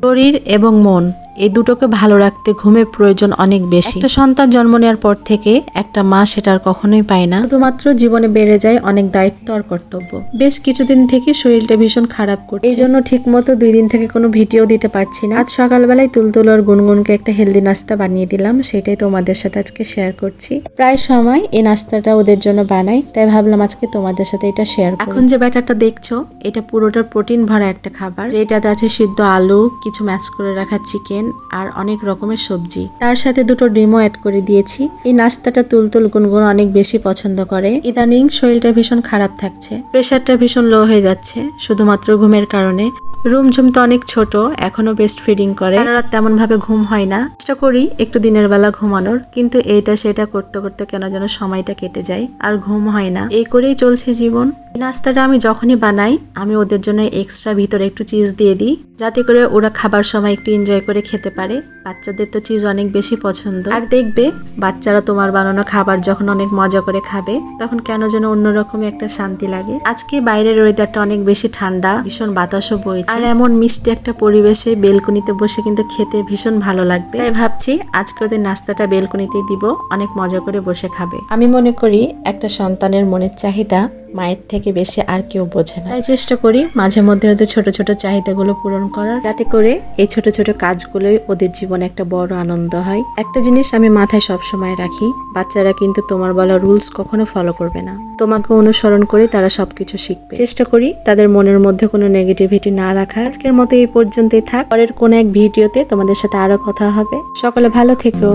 শরীর এবং মন এই দুটোকে ভালো রাখতে ঘুমের প্রয়োজন অনেক বেশি। একটা সন্তান জন্ম নেওয়ার পর থেকে একটা মা সেটা আর কখনোই পায় না। শুধুমাত্র জীবনে বেড়ে যায় অনেক দায়িত্ব আর কর্তব্য। বেশ কিছুদিন থেকে শরীরটা ভীষণ খারাপ করছে, এই জন্য ঠিক মতো 2 দিন থেকে কোনো ভিডিও দিতে পারছি না। আজ সকালবেলায় তুলতুল আর গুনগুনকে একটা হেলদি নাস্তা বানিয়ে দিলাম, সেটাই তোমাদের সাথে আজকে শেয়ার করছি। প্রায় সময় এই নাস্তাটা ওদের জন্য বানাই, তাই ভাবলাম আজকে তোমাদের সাথে এটা শেয়ার করি। এখন যে ব্যাটারটা দেখছো এটা পুরোটা প্রোটিন ভরা একটা খাবার, যেটাতে আছে সিদ্ধ আলু, কিছু ম্যাশ করে রাখা চিকেন আর অনেক রকমের সবজি, তার সাথে 2টো ডিমও অ্যাড করে দিয়েছি। এই নাস্তাটা তুলতুল গুনগুন অনেক বেশি পছন্দ করে। ইদানিং শরীরটা ভীষণ খারাপ থাকছে, প্রেশারটা ভীষণ লো হয়ে যাচ্ছে শুধুমাত্র ঘুমের কারণে। রুমঝুম তো অনেক ছোট, এখনো বেস্ট ফিডিং করে, রাত তেমন ভাবে ঘুম হয় না। চেষ্টা করি একটু দিনের বেলা ঘুমানোর, কিন্তু এইটা সেটা করতে করতে কেন যেন সময়টা কেটে যায় আর ঘুম হয় না। এই করেই চলছে জীবন। এই নাস্তাটা আমি যখনই বানাই আমি ওদের জন্য এক্সট্রা ভিতরে একটু চিজ দিয়ে দিই, যাতে করে ওরা খাবার সময় একটু এনজয় করে খেতে পারে। বাচ্চাদের তো চিজ অনেক বেশি পছন্দ। আর দেখবে বাচ্চারা তোমার বানানো খাবার যখন অনেক মজা করে খাবে তখন কেন যেন অন্যরকমই একটা শান্তি লাগে। আজকে বাইরের ওয়েদারটা অনেক বেশি ঠান্ডা, ভীষণ বাতাসও বইছে, আর এমন মিষ্টি একটা পরিবেশে বেলকনিতে বসে কিন্তু খেতে ভীষণ ভালো লাগবে। তাই ভাবছি আজকে ওদের নাস্তাটা বেলকনিতেই দিব, অনেক মজা করে বসে খাবে। আমি মনে করি একটা সন্তানের মনের চাহিদা মায়ের থেকে বেশি আর কেউ বোঝে না, তাই চেষ্টা করি মাঝে মধ্যে ওদের ছোট ছোট চাহিদাগুলো পূরণ করার, যাতে করে এই ছোট ছোট কাজগুলোই ওদের জীবনে একটা বড় আনন্দ হয়। একটা জিনিস আমি মাথায় সবসময় রাখি, বাচ্চারা কিন্তু তোমার বলা রুলস কখনো ফলো করবে না, তোমাকে অনুসরণ করে তারা সবকিছু শিখবে। চেষ্টা করি তাদের মনের মধ্যে কোনো নেগেটিভিটি না রাখার। আজকের মতো এই পর্যন্তই থাক, পরের কোনো এক ভিডিওতে তোমাদের সাথে আরো কথা হবে। সকলে ভালো থেকো।